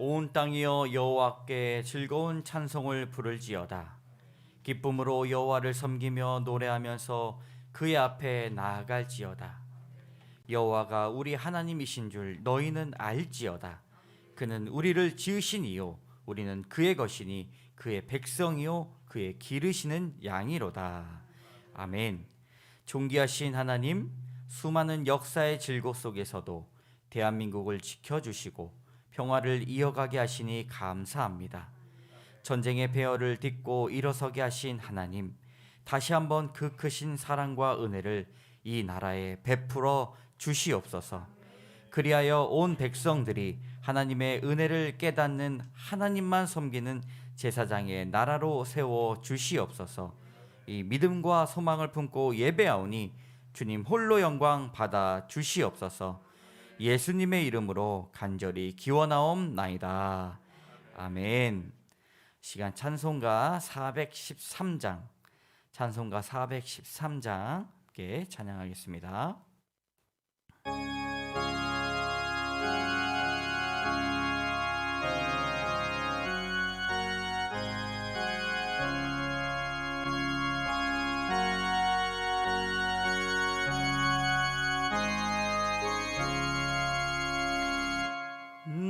온 땅이여 여호와께 즐거운 찬송을 부를지어다. 기쁨으로 여호와를 섬기며 노래하면서 그의 앞에 나아갈지어다. 여호와가 우리 하나님이신 줄 너희는 알지어다. 그는 우리를 지으신 이요 우리는 그의 것이니 그의 백성이요 그의 기르시는 양이로다. 아멘. 존귀하신 하나님, 수많은 역사의 질고 속에서도 대한민국을 지켜주시고 평화를 이어가게 하시니 감사합니다. 전쟁의 배열을 딛고 일어서게 하신 하나님, 다시 한번 그 크신 사랑과 은혜를 이 나라에 베풀어 주시옵소서. 그리하여 온 백성들이 하나님의 은혜를 깨닫는 하나님만 섬기는 제사장의 나라로 세워 주시옵소서. 이 믿음과 소망을 품고 예배하오니 주님 홀로 영광 받아 주시옵소서. 예수님의 이름으로 간절히 기원하옵나이다. 아멘. 시간 찬송가 413장, 찬송가 413장 함께 찬양하겠습니다.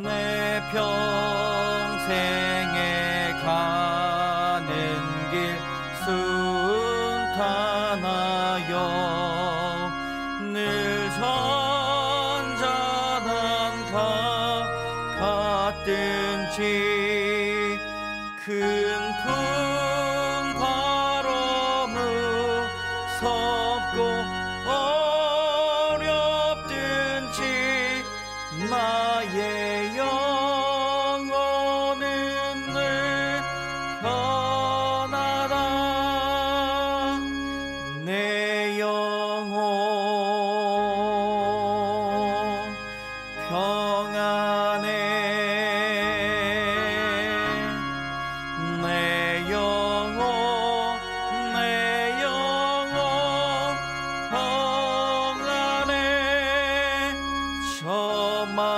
내 평생에 가는 길 순탄하여 늘 선전한 같든지 큰 풍 바로 무섭고 어렵든지 나의 영혼은 늘 편하다. 내 영혼 평안해. 내 영혼 평안해. 저 마귀는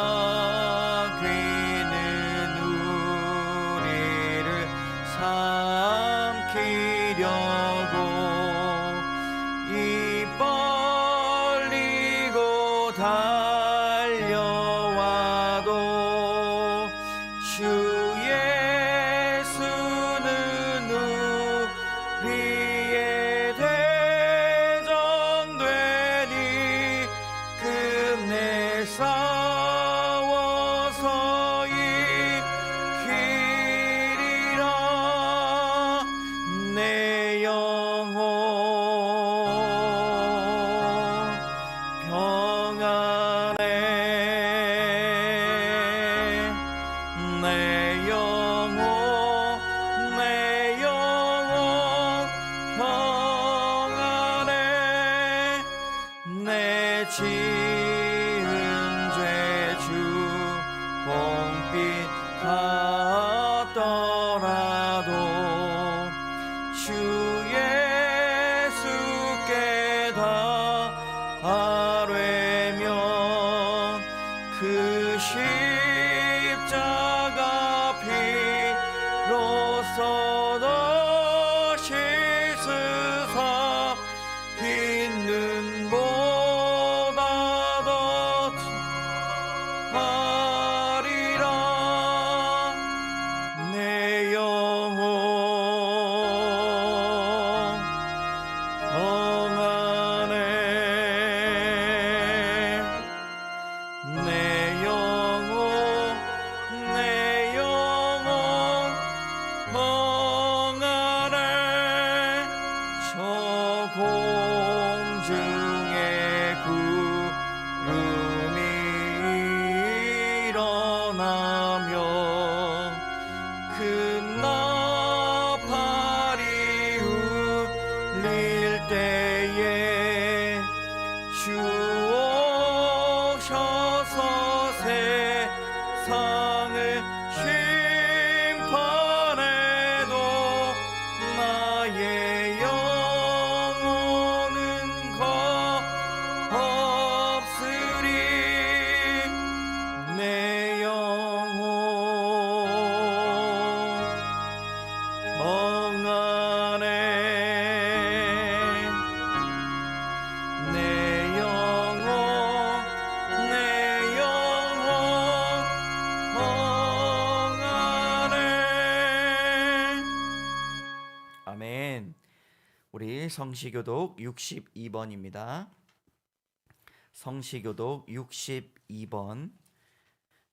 우리를 삼키려고 입 벌리고 달려와도 주 예수는 우리의 대적되니 끝내 싸워서 이기리라. 내 영혼 평안해. 내 영혼 평안해. 내 지은 죄 주 봉빛 같더라도 주 예수께 다 아뢰면 그 십자가 피로써 더 씻으사 있는 보다 더 하리라. 내 영혼 평안해. 내 영혼 평안해. 저 공중에 구름이 일어나며 큰 나팔이 울릴 때에 주 오셔서 세상을 심판해도 나의 영혼은 없으리. 내 영혼 성시교독 62번입니다. 성시교독 62번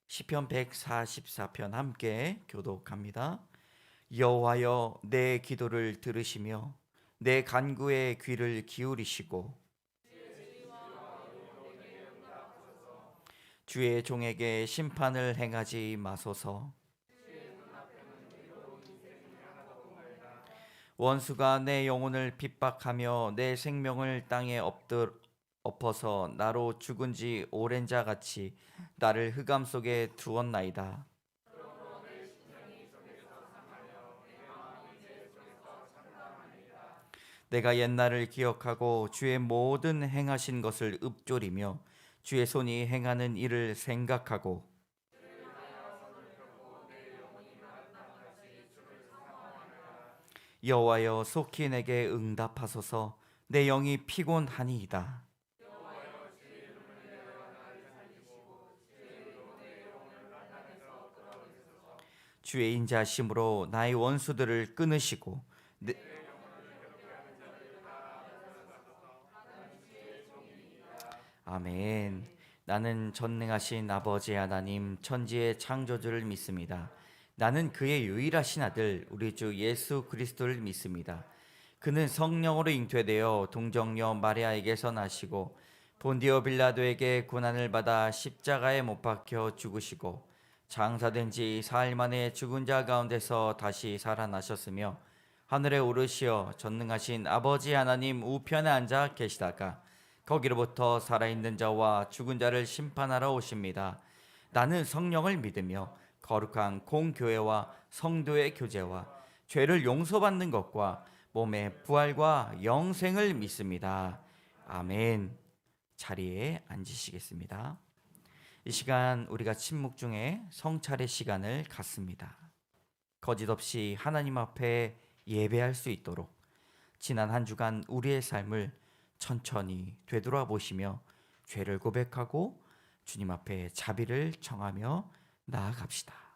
시편 144편 함께 교독합니다. 여호와여 내 기도를 들으시며 내 간구에 귀를 기울이시고 주의 종에게 심판을 행하지 마소서. 원수가 내 영혼을 핍박하며 내 생명을 땅에 엎어서 나로 죽은 지 오랜 자 같이 나를 흑암 속에 두었나이다. 내가 옛날을 기억하고 주의 모든 행하신 것을 읊조리며 주의 손이 행하는 일을 생각하고 여호와여 속히 내게 응답하소서. 내 영이 피곤하니이다. 주의 인자심으로 나의 원수들을 끊으시고 아멘. 나는 전능하신 아버지 하나님 천지의 창조주를 믿습니다. 나는 그의 유일하신 아들 우리 주 예수 그리스도를 믿습니다. 그는 성령으로 잉태되어 동정녀 마리아에게서 나시고 본디오 빌라도에게 고난을 받아 십자가에 못 박혀 죽으시고 장사된 지 사흘 만에 죽은 자 가운데서 다시 살아나셨으며 하늘에 오르시어 전능하신 아버지 하나님 우편에 앉아 계시다가 거기로부터 살아있는 자와 죽은 자를 심판하러 오십니다. 나는 성령을 믿으며 거룩한 공교회와 성도의 교제와 죄를 용서받는 것과 몸의 부활과 영생을 믿습니다. 아멘. 자리에 앉으시겠습니다. 이 시간 우리가 침묵 중에 성찰의 시간을 갖습니다. 거짓없이 하나님 앞에 예배할 수 있도록 지난 한 주간 우리의 삶을 천천히 되돌아보시며 죄를 고백하고 주님 앞에 자비를 청하며 나아갑시다.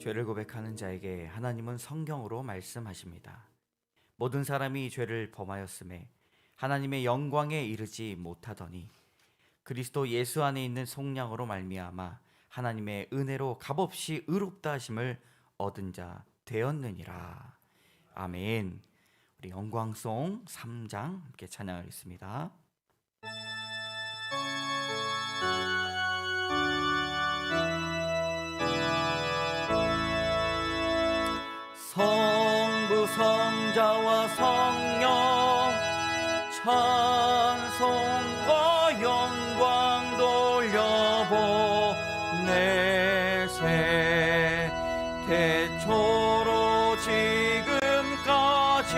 죄를 고백하는 자에게 하나님은 성경으로 말씀하십니다. 모든 사람이 죄를 범하였음에 하나님의 영광에 이르지 못하더니 그리스도 예수 안에 있는 속량으로 말미암아 하나님의 은혜로 값없이 의롭다 하심을 얻은 자 되었느니라. 아멘. 우리 영광송 3장 함께 찬양하겠습니다. 성부 성자와 성령 찬송과 영광 돌려보내세 태초로 지금까지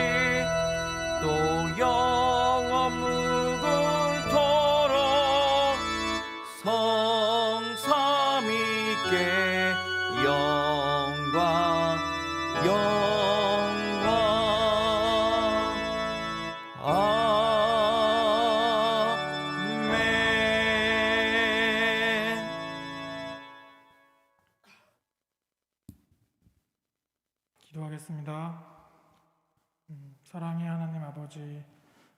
또 영원 무궁토록 성삼위께 영광 아멘. 기도하겠습니다. 사랑의 하나님 아버지,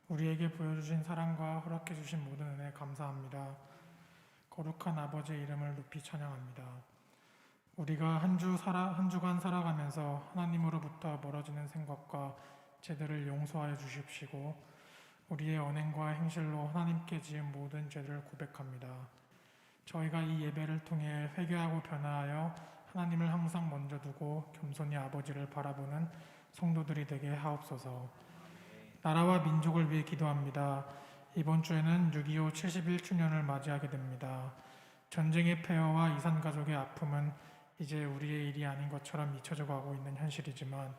우리에게 보여주신 사랑과 허락해 주신 모든 은혜 감사합니다. 거룩한 아버지의 이름을 높이 찬양합니다. 우리가 한 주간 살아가면서 하나님으로부터 멀어지는 생각과 죄들을 용서하여 주십시고, 우리의 언행과 행실로 하나님께 지은 모든 죄를 고백합니다. 저희가 이 예배를 통해 회개하고 변화하여 하나님을 항상 먼저 두고 겸손히 아버지를 바라보는 성도들이 되게 하옵소서. 나라와 민족을 위해 기도합니다. 이번 주에는 6.25 71주년을 맞이하게 됩니다. 전쟁의 폐허와 이산가족의 아픔은 이제 우리의 일이 아닌 것처럼 잊혀져 가고 있는 현실이지만,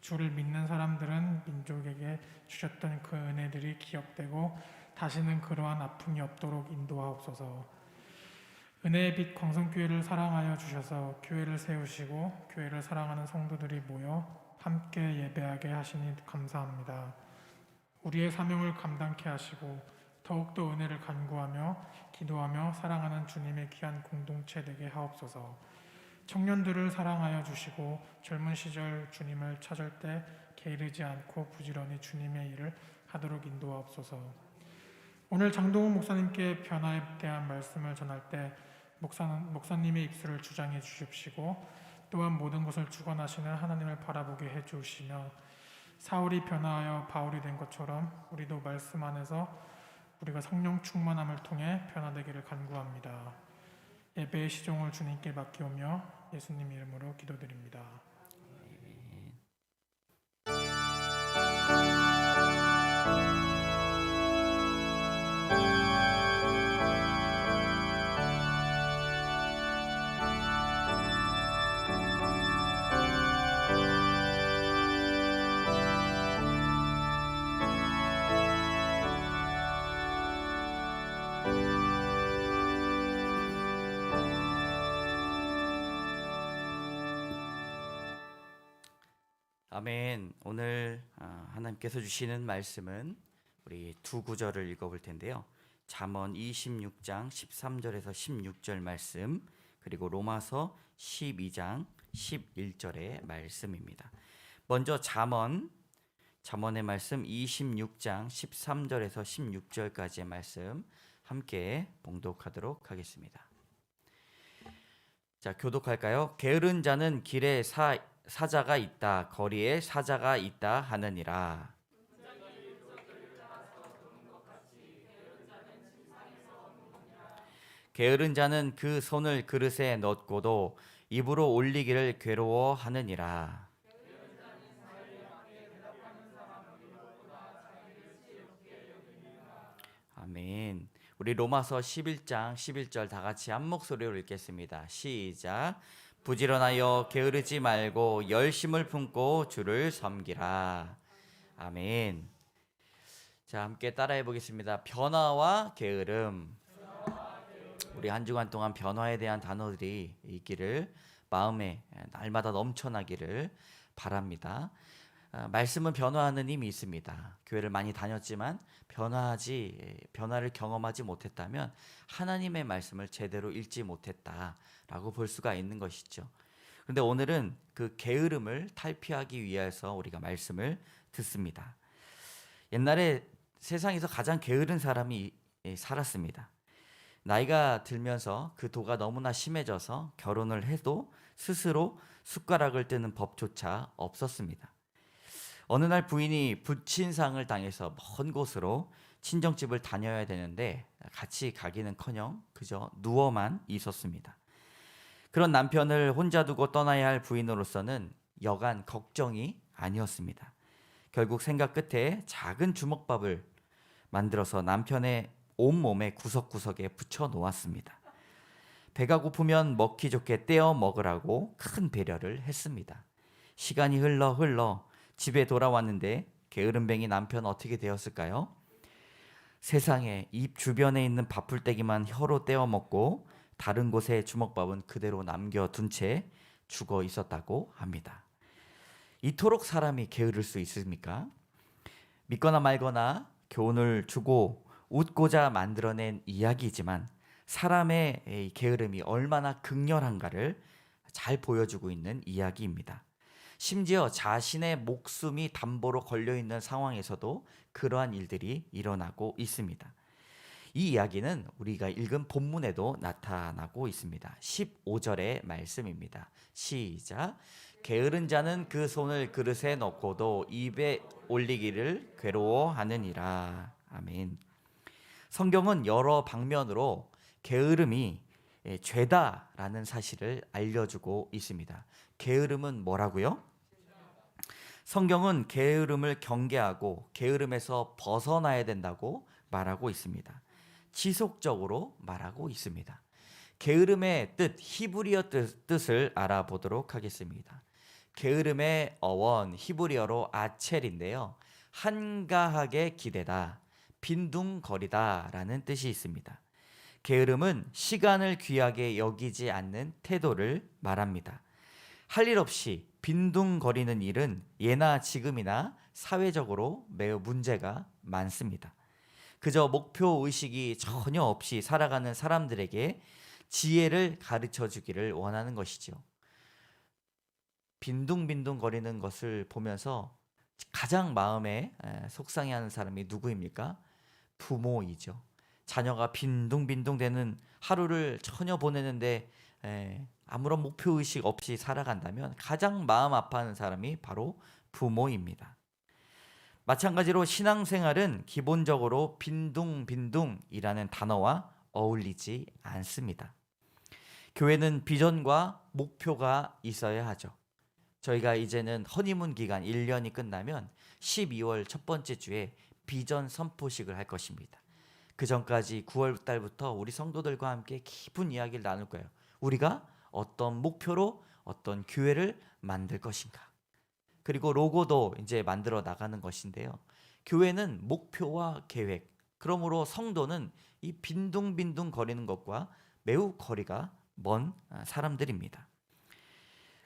주를 믿는 사람들은 민족에게 주셨던 그 은혜들이 기억되고 다시는 그러한 아픔이 없도록 인도하옵소서. 은혜의 빛 광성교회를 사랑하여 주셔서 교회를 세우시고 교회를 사랑하는 성도들이 모여 함께 예배하게 하시니 감사합니다. 우리의 사명을 감당케 하시고 더욱더 은혜를 간구하며 기도하며 사랑하는 주님의 귀한 공동체 되게 하옵소서. 청년들을 사랑하여 주시고 젊은 시절 주님을 찾을 때 게으르지 않고 부지런히 주님의 일을 하도록 인도하옵소서. 오늘 장동훈 목사님께 변화에 대한 말씀을 전할 때 목사님의 입술을 주장해 주십시고, 또한 모든 것을 주관하시는 하나님을 바라보게 해주시며, 사울이 변화하여 바울이 된 것처럼 우리도 말씀 안에서 우리가 성령 충만함을 통해 변화되기를 간구합니다. 예배의 시종을 주님께 맡기오며 예수님 이름으로 기도드립니다. 아멘. 오늘 하나님께서 주시는 말씀은 우리 두 구절을 읽어볼 텐데요. 잠언 26장 13절에서 16절 말씀, 그리고 로마서 12장 11절의 말씀입니다. 먼저 잠언의 말씀 26장 13절에서 16절까지의 말씀 함께 봉독하도록 하겠습니다. 자, 교독할까요? 게으른 자는 길에 사자가 있다, 거리에 사자가 있다 하느니라. 게으른 자는 그 손을 그릇에 넣고도 입으로 올리기를 괴로워하느니라. 아멘. 우리 로마서 11장 11절 다 같이 한 목소리로 읽겠습니다. 시작. 부지런하여 게으르지 말고 열심을 품고 주를 섬기라. 아멘. 자, 함께 따라해 보겠습니다. 변화와 게으름. 우리 한 주간 동안 변화에 대한 단어들이 있기를, 마음에 날마다 넘쳐나기를 바랍니다. 말씀은 변화하는 힘이 있습니다. 교회를 많이 다녔지만 변화를 경험하지 못했다면 하나님의 말씀을 제대로 읽지 못했다라고 볼 수가 있는 것이죠. 그런데 오늘은 그 게으름을 탈피하기 위해서 우리가 말씀을 듣습니다. 옛날에 세상에서 가장 게으른 사람이 살았습니다. 나이가 들면서 그 도가 너무나 심해져서 결혼을 해도 스스로 숟가락을 뜨는 법조차 없었습니다. 어느 날 부인이 부친상을 당해서 먼 곳으로 친정집을 다녀야 되는데 같이 가기는커녕 그저 누워만 있었습니다. 그런 남편을 혼자 두고 떠나야 할 부인으로서는 여간 걱정이 아니었습니다. 결국 생각 끝에 작은 주먹밥을 만들어서 남편의 온몸의 구석구석에 붙여 놓았습니다. 배가 고프면 먹기 좋게 떼어 먹으라고 큰 배려를 했습니다. 시간이 흘러 집에 돌아왔는데 게으름뱅이 남편 어떻게 되었을까요? 세상에 입 주변에 있는 밥풀떼기만 혀로 떼어 먹고 다른 곳의 주먹밥은 그대로 남겨둔 채 죽어 있었다고 합니다. 이토록 사람이 게으를 수 있습니까? 믿거나 말거나 교훈을 주고 웃고자 만들어낸 이야기이지만 사람의 게으름이 얼마나 극렬한가를 잘 보여주고 있는 이야기입니다. 심지어 자신의 목숨이 담보로 걸려 있는 상황에서도 그러한 일들이 일어나고 있습니다. 이 이야기는 우리가 읽은 본문에도 나타나고 있습니다. 15절의 말씀입니다. 시작. 게으른 자는 그 손을 그릇에 넣고도 입에 올리기를 괴로워하느니라. 아멘. 성경은 여러 방면으로 게으름이 죄다라는 사실을 알려주고 있습니다. 게으름은 뭐라고요? 성경은 게으름을 경계하고 게으름에서 벗어나야 된다고 말하고 있습니다. 지속적으로 말하고 있습니다. 게으름의 뜻, 히브리어 뜻을 알아보도록 하겠습니다. 게으름의 어원, 히브리어로 아첼인데요. 한가하게 기대다, 빈둥거리다 라는 뜻이 있습니다. 게으름은 시간을 귀하게 여기지 않는 태도를 말합니다. 할 일 없이 빈둥거리는 일은 예나 지금이나 사회적으로 매우 문제가 많습니다. 그저 목표 의식이 전혀 없이 살아가는 사람들에게 지혜를 가르쳐 주기를 원하는 것이죠. 빈둥빈둥 거리는 것을 보면서 가장 마음에 속상해하는 사람이 누구입니까? 부모이죠. 자녀가 빈둥빈둥 되는 하루를 전혀 보내는데 아무런 목표 의식 없이 살아간다면 가장 마음 아파하는 사람이 바로 부모입니다. 마찬가지로 신앙생활은 기본적으로 빈둥빈둥이라는 단어와 어울리지 않습니다. 교회는 비전과 목표가 있어야 하죠. 저희가 이제는 허니문 기간 1년이 끝나면 12월 첫 번째 주에 비전 선포식을 할 것입니다. 그 전까지 9월 달부터 우리 성도들과 함께 깊은 이야기를 나눌 거예요. 우리가 어떤 목표로 어떤 교회를 만들 것인가. 그리고 로고도 이제 만들어 나가는 것인데요. 교회는 목표와 계획, 그러므로 성도는 이 빈둥빈둥 거리는 것과 매우 거리가 먼 사람들입니다.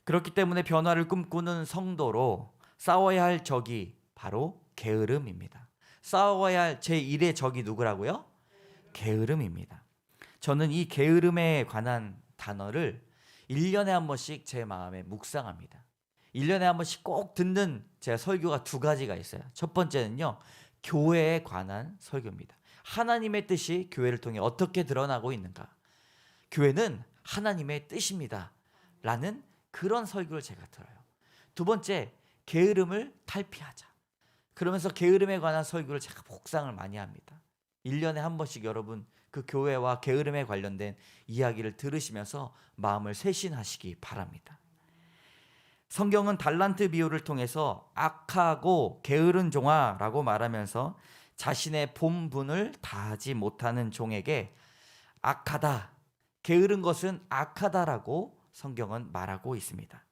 그렇기 때문에 변화를 꿈꾸는 성도로 싸워야 할 적이 바로 게으름입니다. 싸워야 할 제1의 적이 누구라고요? 게으름입니다. 저는 이 게으름에 관한 단어를 1년에 한 번씩 제 마음에 묵상합니다. 1년에 한 번씩 꼭 듣는 제 설교가 두 가지가 있어요. 첫 번째는요, 교회에 관한 설교입니다. 하나님의 뜻이 교회를 통해 어떻게 드러나고 있는가? 교회는 하나님의 뜻입니다. 라는 그런 설교를 제가 들어요. 두 번째, 게으름을 탈피하자. 그러면서 게으름에 관한 설교를 제가 묵상을 많이 합니다. 1년에 한 번씩 여러분 그 교회와 게으름에 관련된 이야기를 들으시면서 마음을 쇄신하시기 바랍니다. 성경은 달란트 비유를 통해서 악하고 게으른 종아라고 말하면서 자신의 본분을 다하지 못하는 종에게 악하다, 게으른 것은 악하다라고 성경은 말하고 있습니다.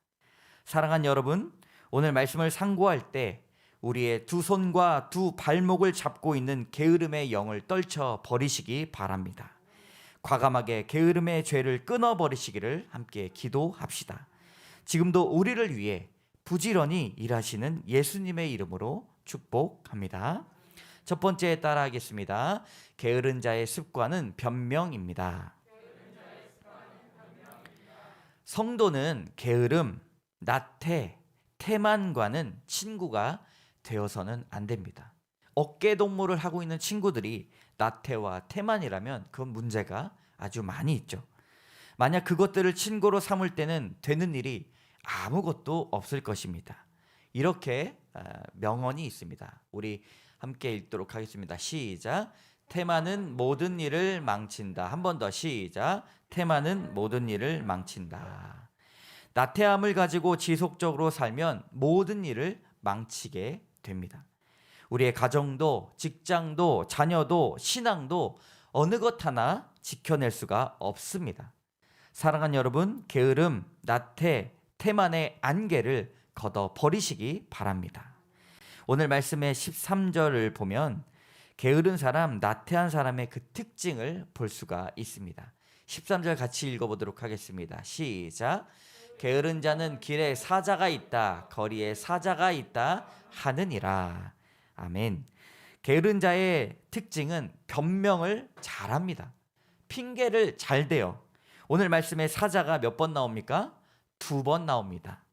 사랑하는 여러분, 오늘 말씀을 상고할 때 우리의 두 손과 두 발목을 잡고 있는 게으름의 영을 떨쳐 버리시기 바랍니다. 과감하게 게으름의 죄를 끊어 버리시기를 함께 기도합시다. 지금도 우리를 위해 부지런히 일하시는 예수님의 이름으로 축복합니다. 첫 번째 따라하겠습니다. 게으른 자의 습관은 변명입니다. 성도는 게으름, 나태, 태만과는 친구가 되어서는 안 됩니다. 어깨동무를 하고 있는 친구들이 나태와 태만이라면 그건 문제가 아주 많이 있죠. 만약 그것들을 친구로 삼을 때는 되는 일이 아무것도 없을 것입니다. 이렇게 명언이 있습니다. 우리 함께 읽도록 하겠습니다. 시작. 태만은 모든 일을 망친다. 한 번 더 시작. 태만은 모든 일을 망친다. 나태함을 가지고 지속적으로 살면 모든 일을 망치게 됩니다. 우리의 가정도, 직장도, 자녀도, 신앙도 어느 것 하나 지켜낼 수가 없습니다. 사랑하는 여러분, 게으름, 나태, 태만의 안개를 걷어 버리시기 바랍니다. 오늘 말씀의 13절을 보면 게으른 사람, 나태한 사람의 그 특징을 볼 수가 있습니다. 13절 같이 읽어보도록 하겠습니다. 시작. 게으른 자는 길에 사자가 있다, 거리에 사자가 있다 하느니라. 아멘. 게으른 자의 특징은 변명을 잘합니다. 핑계를 잘 대요. 오늘 말씀에 사자가 몇 번 나옵니까? 2번 나옵니다.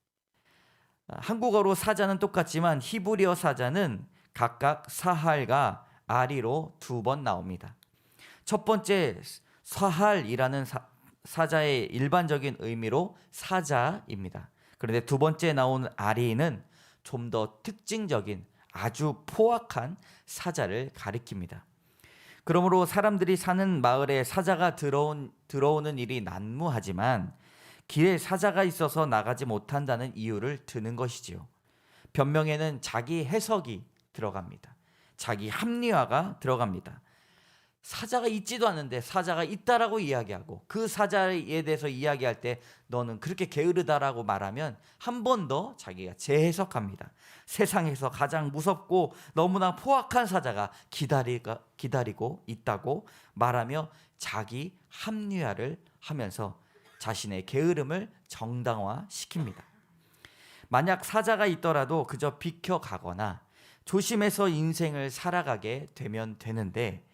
한국어로 사자는 똑같지만 히브리어 사자는 각각 사할과 아리로 2번 나옵니다. 첫 번째 사할이라는 사자의 일반적인 의미로 사자입니다. 그런데 두 번째 나온 아리는 좀 더 특징적인 아주 포악한 사자를 가리킵니다. 그러므로 사람들이 사는 마을에 사자가 들어오는 일이 난무하지만 길에 사자가 있어서 나가지 못한다는 이유를 드는 것이지요. 변명에는 자기 해석이 들어갑니다. 자기 합리화가 들어갑니다. 사자가 있지도 않은데 사자가 있다라고 이야기하고 그 사자에 대해서 이야기할 때 너는 그렇게 게으르다라고 말하면 한 번 더 자기가 재해석합니다. 세상에서 가장 무섭고 너무나 포악한 사자가 기다리고 있다고 말하며 자기 합리화를 하면서 자신의 게으름을 정당화시킵니다. 만약 사자가 있더라도 그저 비켜가거나 조심해서 인생을 살아가게 되면 되는데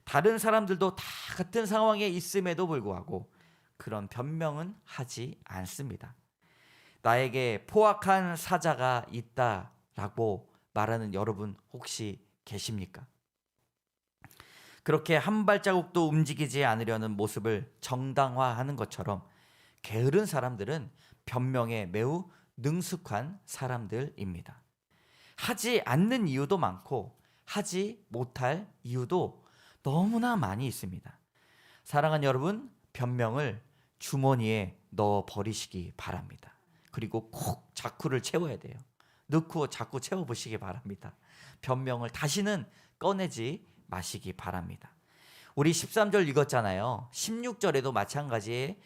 다른 사람들도 다 같은 상황에 있음에도 불구하고 그런 변명은 하지 않습니다. 나에게 포악한 사자가 있다라고 말하는 여러분 혹시 계십니까? 그렇게 한 발자국도 움직이지 않으려는 모습을 정당화하는 것처럼 게으른 사람들은 변명에 매우 능숙한 사람들입니다. 하지 않는 이유도 많고 하지 못할 이유도 너무나 많이 있습니다. 사랑하는 여러분, 변명을 주머니에 넣어 버리시기 바랍니다. 그리고 꼭 자쿠를 채워야 돼요. 넣고 자꾸 채워보시기 바랍니다. 변명을 다시는 꺼내지 마시기 바랍니다. 우리 13절 읽었잖아요. 16절에도 마찬가지의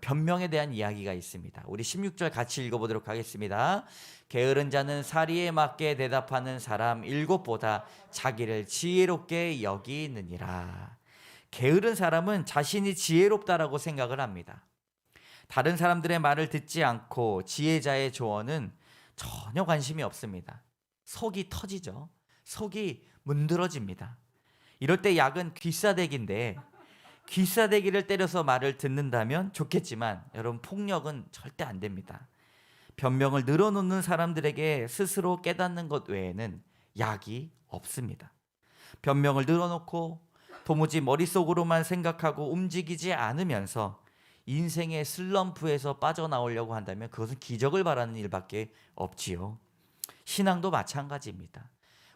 변명에 대한 이야기가 있습니다. 우리 16절 같이 읽어보도록 하겠습니다. 게으른 자는 사리에 맞게 대답하는 사람 7보다 자기를 지혜롭게 여기느니라. 게으른 사람은 자신이 지혜롭다라고 생각을 합니다. 다른 사람들의 말을 듣지 않고 지혜자의 조언은 전혀 관심이 없습니다. 속이 터지죠. 속이 문드러집니다. 이럴 때 약은 귀싸대기인데 귀싸대기를 때려서 말을 듣는다면 좋겠지만 여러분 폭력은 절대 안 됩니다. 변명을 늘어놓는 사람들에게 스스로 깨닫는 것 외에는 약이 없습니다. 변명을 늘어놓고 도무지 머릿속으로만 생각하고 움직이지 않으면서 인생의 슬럼프에서 빠져나오려고 한다면 그것은 기적을 바라는 일밖에 없지요. 신앙도 마찬가지입니다.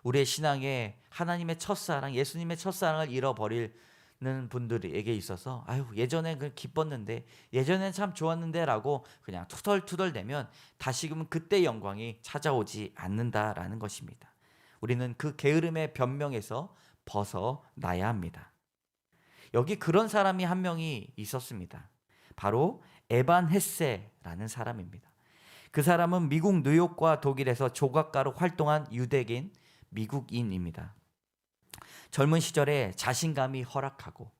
우리의 신앙에 하나님의 첫사랑, 예수님의 첫사랑을 잃어버리는 분들에게 있어서 아유 예전에 그 기뻤는데 예전엔 참 좋았는데 라고 그냥 투덜투덜대면 다시금 그때 영광이 찾아오지 않는다라는 것입니다. 우리는 그 게으름의 변명에서 벗어나야 합니다. 여기 그런 사람이 한 명이 있었습니다. 바로 에반 헤세라는 사람입니다. 그 사람은 미국 뉴욕과 독일에서 조각가로 활동한 유대인 미국인입니다. 젊은 시절에 자신감이 허락하고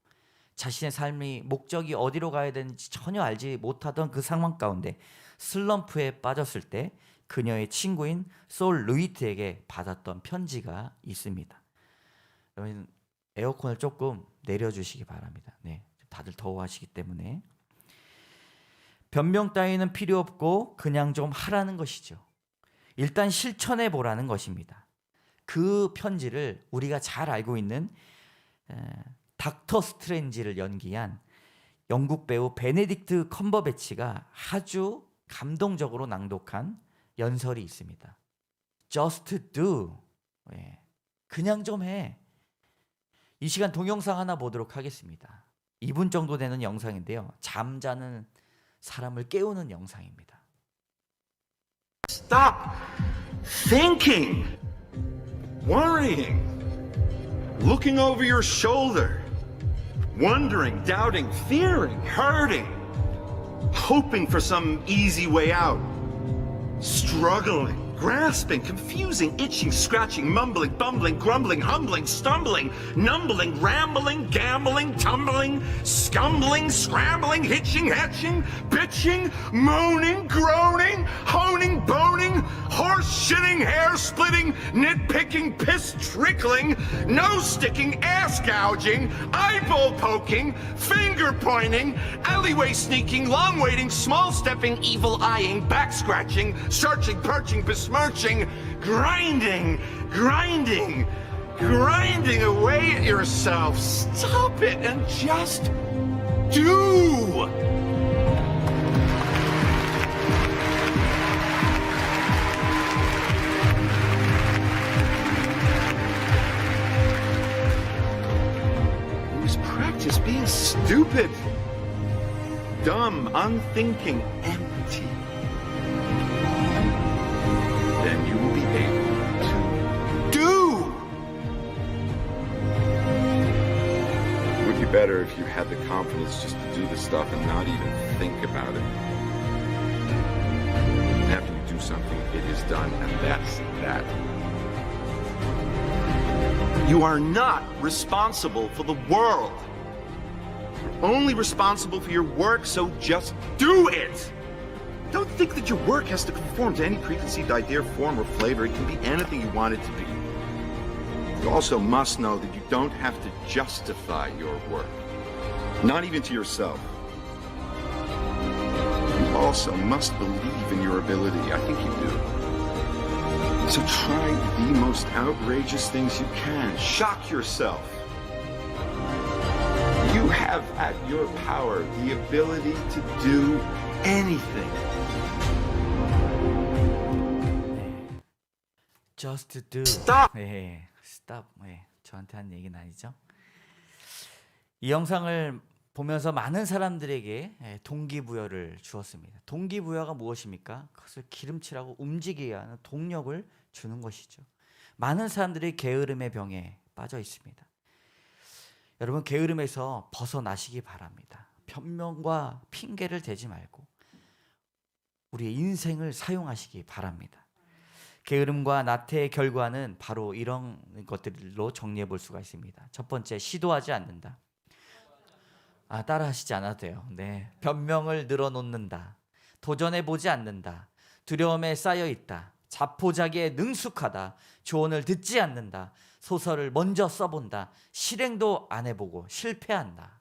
자신의 삶이 목적이 어디로 가야 되는지 전혀 알지 못하던 그 상황 가운데 슬럼프에 빠졌을 때 그녀의 친구인 솔 루이트에게 받았던 편지가 있습니다. 여러분 에어컨을 조금 내려주시기 바랍니다. 네, 다들 더워하시기 때문에. 변명 따위는 필요 없고 그냥 좀 하라는 것이죠. 일단 실천해 보라는 것입니다. 그 편지를 우리가 잘 알고 있는 닥터 스트레인지를 연기한 영국 배우 베네딕트 컴버배치가 아주 감동적으로 낭독한 연설이 있습니다. Just do. 그냥 좀 해. 이 시간 동영상 하나 보도록 하겠습니다. 2분 정도 되는 영상인데요. 잠자는 사람을 깨우는 영상입니다. Stop thinking, worrying, looking over your shoulder, wondering, doubting, fearing, hurting, hoping for some easy way out, struggling, grasping, confusing, itching, scratching, mumbling, bumbling, grumbling, humbling, stumbling, numbling, rambling, gambling, tumbling, scumbling, scrambling, hitching, hatching, bitching, moaning, groaning, honing, boning, horse shitting, hair splitting, nitpicking, piss trickling, nose sticking, ass gouging, eyeball poking, finger pointing, alleyway sneaking, long waiting, small stepping, evil eyeing, back scratching, searching, perching, besmirching, grinding, grinding away at yourself. Stop it and just do. Always practice being stupid, dumb, unthinking, empty. Then you will be able to do. It would be better if you had the confidence just to do the stuff and not even think about it. And after you do something, it is done, and that's that. You are not responsible for the world. You're only responsible for your work, so just do it. Don't think that your work has to conform to any preconceived idea, form, or flavor. It can be anything you want it to be. You also must know that you don't have to justify your work, not even to yourself. You also must believe in your ability. I think you do. So try the most outrageous things you can. Shock yourself. You have at your power the ability to do anything. Just do. Stop. 네, stop. 네, 저한테 한 얘기는 아니죠. 이 영상을 보면서 많은 사람들에게 동기부여를 주었습니다. 동기부여가 무엇입니까? 그것을 기름칠하고 움직이게 하는 동력을 주는 것이죠. 많은 사람들이 게으름의 병에 빠져 있습니다. 여러분, 게으름에서 벗어나시기 바랍니다. 변명과 핑계를 대지 말고 우리의 인생을 사용하시기 바랍니다. 게으름과 나태의 결과는 바로 이런 것들로 정리해 볼 수가 있습니다. 첫 번째, 시도하지 않는다. 따라 하시지 않아도 돼요. 네. 변명을 늘어놓는다. 도전해 보지 않는다. 두려움에 쌓여 있다. 자포자기에 능숙하다. 조언을 듣지 않는다. 소설을 먼저 써본다. 실행도 안 해보고 실패한다.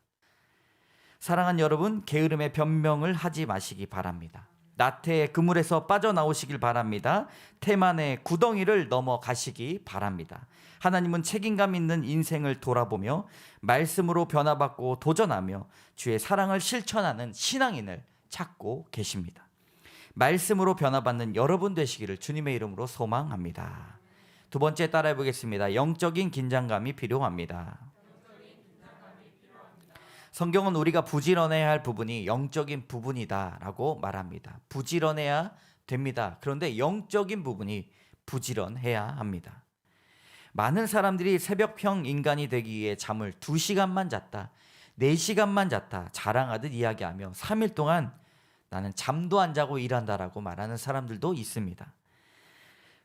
사랑하는 여러분, 게으름의 변명을 하지 마시기 바랍니다. 나태의 그물에서 빠져나오시길 바랍니다. 태만의 구덩이를 넘어가시기 바랍니다. 하나님은 책임감 있는 인생을 돌아보며 말씀으로 변화받고 도전하며 주의 사랑을 실천하는 신앙인을 찾고 계십니다. 말씀으로 변화받는 여러분 되시기를 주님의 이름으로 소망합니다. 두 번째 따라해 보겠습니다. 영적인 긴장감이 필요합니다. 성경은 우리가 부지런해야 할 부분이 영적인 부분이다라고 말합니다. 부지런해야 됩니다. 그런데 영적인 부분이 부지런해야 합니다. 많은 사람들이 새벽형 인간이 되기 위해 잠을 2시간만 잤다, 4시간만 잤다 자랑하듯 이야기하며 3일 동안 나는 잠도 안 자고 일한다라고 말하는 사람들도 있습니다.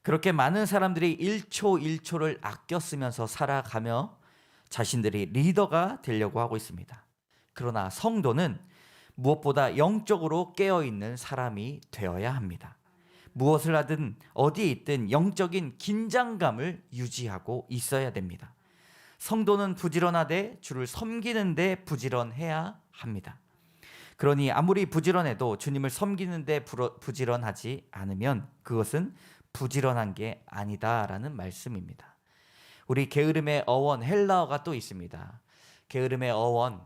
그렇게 많은 사람들이 1초 1초를 아껴 쓰면서 살아가며 자신들이 리더가 되려고 하고 있습니다. 그러나 성도는 무엇보다 영적으로 깨어있는 사람이 되어야 합니다. 무엇을 하든 어디에 있든 영적인 긴장감을 유지하고 있어야 됩니다. 성도는 부지런하되 주를 섬기는 데 부지런해야 합니다. 그러니 아무리 부지런해도 주님을 섬기는 데 부지런하지 않으면 그것은 부지런한 게 아니다라는 말씀입니다. 우리 게으름의 어원 헬라어가 또 있습니다. 게으름의 어원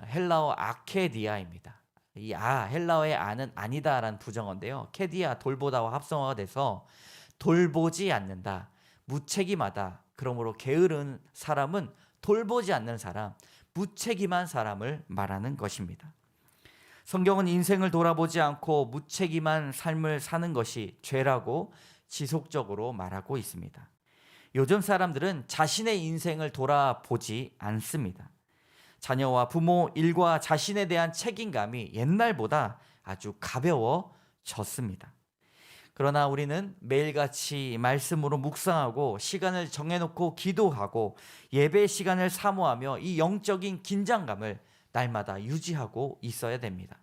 헬라어 아케디아입니다. 이 헬라어의 아는 아니다라는 부정어인데요. 케디아 돌보다와 합성어가 돼서 돌보지 않는다, 무책임하다. 그러므로 게으른 사람은 돌보지 않는 사람, 무책임한 사람을 말하는 것입니다. 성경은 인생을 돌아보지 않고 무책임한 삶을 사는 것이 죄라고 지속적으로 말하고 있습니다. 요즘 사람들은 자신의 인생을 돌아보지 않습니다. 자녀와 부모, 일과 자신에 대한 책임감이 옛날보다 아주 가벼워졌습니다. 그러나 우리는 매일같이 말씀으로 묵상하고 시간을 정해놓고 기도하고 예배 시간을 사모하며 이 영적인 긴장감을 날마다 유지하고 있어야 됩니다.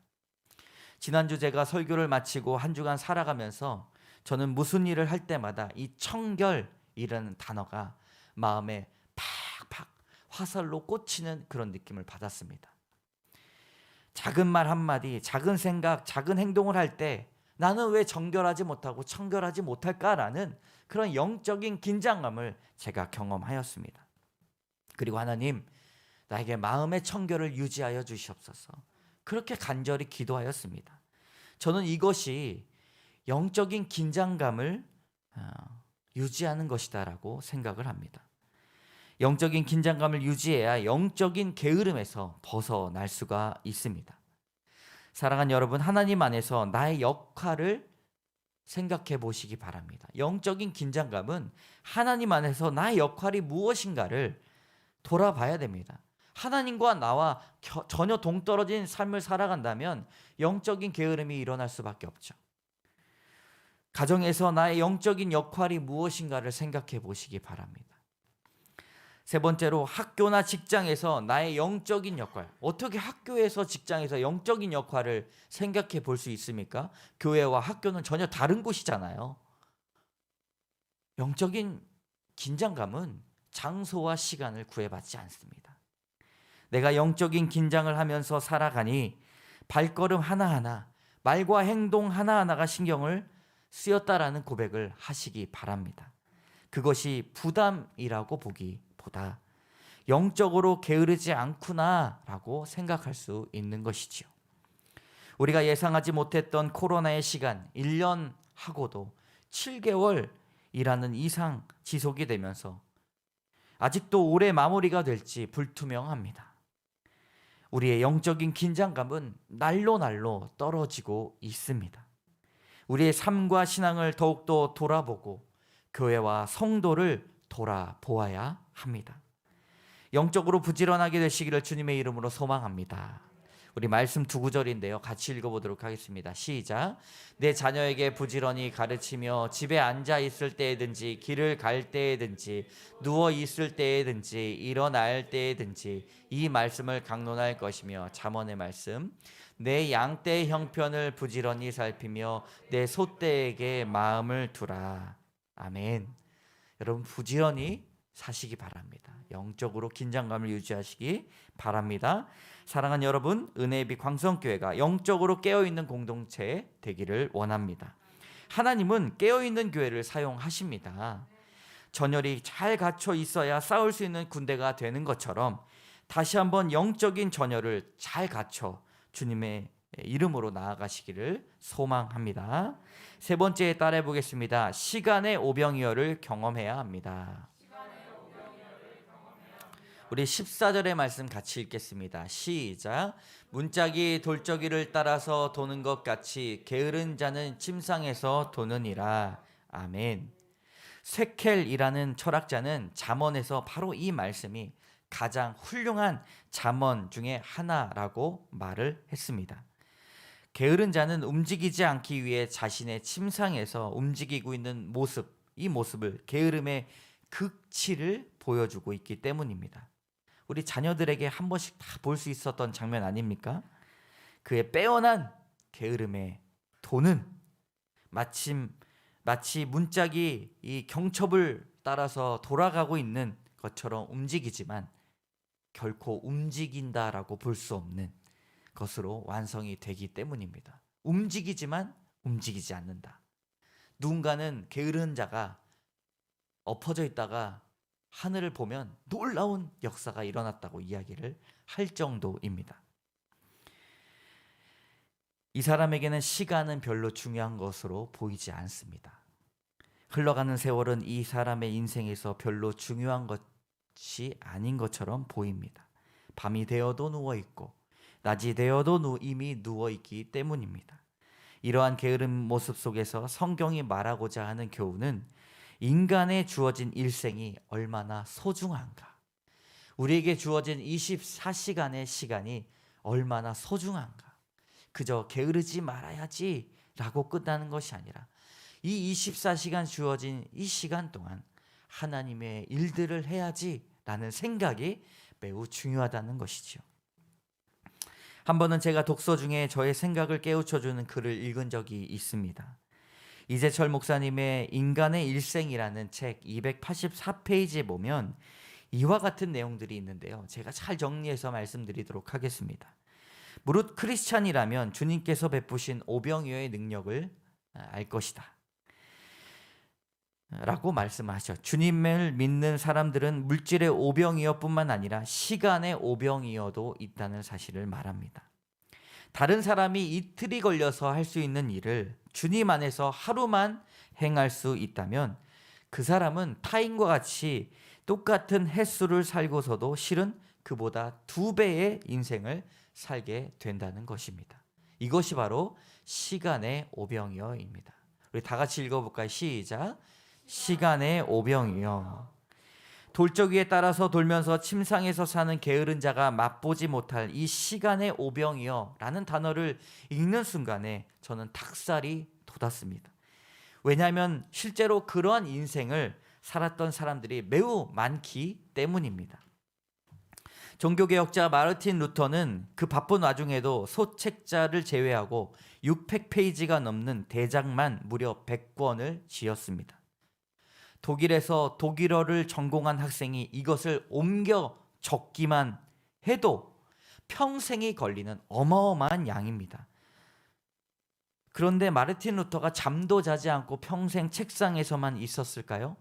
지난주 제가 설교를 마치고 한 주간 살아가면서 저는 무슨 일을 할 때마다 이 청결이라는 단어가 마음에 팍팍 화살로 꽂히는 그런 느낌을 받았습니다. 작은 말 한마디, 작은 생각, 작은 행동을 할 때 나는 왜 정결하지 못하고 청결하지 못할까라는 그런 영적인 긴장감을 제가 경험하였습니다. 그리고 하나님, 나에게 마음의 청결을 유지하여 주시옵소서. 그렇게 간절히 기도하였습니다. 저는 이것이 영적인 긴장감을 유지하는 것이다라고 생각을 합니다. 영적인 긴장감을 유지해야 영적인 게으름에서 벗어날 수가 있습니다. 사랑하는 여러분, 하나님 안에서 나의 역할을 생각해 보시기 바랍니다. 영적인 긴장감은 하나님 안에서 나의 역할이 무엇인가를 돌아봐야 됩니다. 하나님과 나와 전혀 동떨어진 삶을 살아간다면 영적인 게으름이 일어날 수밖에 없죠. 가정에서 나의 영적인 역할이 무엇인가를 생각해 보시기 바랍니다. 세 번째로, 학교나 직장에서 나의 영적인 역할, 어떻게 학교에서 직장에서 영적인 역할을 생각해 볼 수 있습니까? 교회와 학교는 전혀 다른 곳이잖아요. 영적인 긴장감은 장소와 시간을 구애받지 않습니다. 내가 영적인 긴장을 하면서 살아가니 발걸음 하나하나, 말과 행동 하나하나가 신경을 쓰였다라는 고백을 하시기 바랍니다. 그것이 부담이라고 보기보다 영적으로 게으르지 않구나라고 생각할 수 있는 것이지요. 우리가 예상하지 못했던 코로나의 시간, 1년 하고도 7개월이라는 이상 지속이 되면서 아직도 올해 마무리가 될지 불투명합니다. 우리의 영적인 긴장감은 날로 떨어지고 있습니다. 우리의 삶과 신앙을 더욱더 돌아보고 교회와 성도를 돌아보아야 합니다. 영적으로 부지런하게 되시기를 주님의 이름으로 소망합니다. 우리 말씀 두 구절인데요, 같이 읽어보도록 하겠습니다. 시작. 내 자녀에게 부지런히 가르치며 집에 앉아 있을 때에든지 길을 갈 때에든지 누워 있을 때에든지 일어날 때에든지 이 말씀을 강론할 것이며, 잠언의 말씀, 내 양떼의 형편을 부지런히 살피며 내 소떼에게 마음을 두라. 아멘. 여러분, 부지런히 사시기 바랍니다. 영적으로 긴장감을 유지하시기 바랍니다. 사랑하는 여러분, 은혜의 광성교회가 영적으로 깨어있는 공동체 되기를 원합니다. 하나님은 깨어있는 교회를 사용하십니다. 전열이 잘 갖춰 있어야 싸울 수 있는 군대가 되는 것처럼 다시 한번 영적인 전열을 잘 갖춰 주님의 이름으로 나아가시기를 소망합니다. 세 번째 따라해 보겠습니다. 시간의 오병이어를 경험해야 합니다. 우리 14절의 말씀 같이 읽겠습니다. 시작. 문짝이 돌적이를 따라서 도는 것 같이 게으른 자는 침상에서 도느니라. 아멘. 쇠켈이라는 철학자는 잠언에서 바로 이 말씀이 가장 훌륭한 잠언 중에 하나라고 말을 했습니다. 게으른 자는 움직이지 않기 위해 자신의 침상에서 움직이고 있는 모습, 이 모습을 게으름의 극치를 보여주고 있기 때문입니다. 우리 자녀들에게 한 번씩 다 볼 수 있었던 장면 아닙니까? 그의 빼어난 게으름의 도는 마치 문짝이 이 경첩을 따라서 돌아가고 있는 것처럼 움직이지만 결코 움직인다라고 볼 수 없는 것으로 완성이 되기 때문입니다. 움직이지만 움직이지 않는다. 누군가는 게으른 자가 엎어져 있다가 하늘을 보면 놀라운 역사가 일어났다고 이야기를 할 정도입니다. 이 사람에게는 시간은 별로 중요한 것으로 보이지 않습니다. 흘러가는 세월은 이 사람의 인생에서 별로 중요한 것이 아닌 것처럼 보입니다. 밤이 되어도 누워있고 낮이 되어도 이미 누워있기 때문입니다. 이러한 게으른 모습 속에서 성경이 말하고자 하는 교훈은 인간에 주어진 일생이 얼마나 소중한가, 우리에게 주어진 24시간의 시간이 얼마나 소중한가, 그저 게으르지 말아야지 라고 끝나는 것이 아니라 이 24시간 주어진 이 시간 동안 하나님의 일들을 해야지라는 생각이 매우 중요하다는 것이죠. 한 번은 제가 독서 중에 저의 생각을 깨우쳐주는 글을 읽은 적이 있습니다. 이재철 목사님의 인간의 일생이라는 책 284페이지에 보면 이와 같은 내용들이 있는데요. 제가 잘 정리해서 말씀드리도록 하겠습니다. 무릇 크리스찬이라면 주님께서 베푸신 오병이어의 능력을 알 것이다 라고 말씀하셔. 주님을 믿는 사람들은 물질의 오병이어뿐만 아니라 시간의 오병이어도 있다는 사실을 말합니다. 다른 사람이 이틀이 걸려서 할 수 있는 일을 주님 안에서 하루만 행할 수 있다면 그 사람은 타인과 같이 똑같은 횟수를 살고서도 실은 그보다 2배의 인생을 살게 된다는 것입니다. 이것이 바로 시간의 오병이어입니다. 우리 다 같이 읽어볼까요? 시작. 시간의 오병이어. 돌적 위에 따라서 돌면서 침상에서 사는 게으른 자가 맛보지 못할 이 시간의 오병이어라는 단어를 읽는 순간에 저는 닭살이 돋았습니다. 왜냐하면 실제로 그러한 인생을 살았던 사람들이 매우 많기 때문입니다. 종교개혁자 마르틴 루터는 그 바쁜 와중에도 소책자를 제외하고 600페이지가 넘는 대작만 무려 100권을 지었습니다. 독일에서 독일어를 전공한 학생이 이것을 옮겨 적기만 해도 평생이 걸리는 어마어마한 양입니다. 그런데 마르틴 루터가 잠도 자지 않고 평생 책상에서만 있었을까요?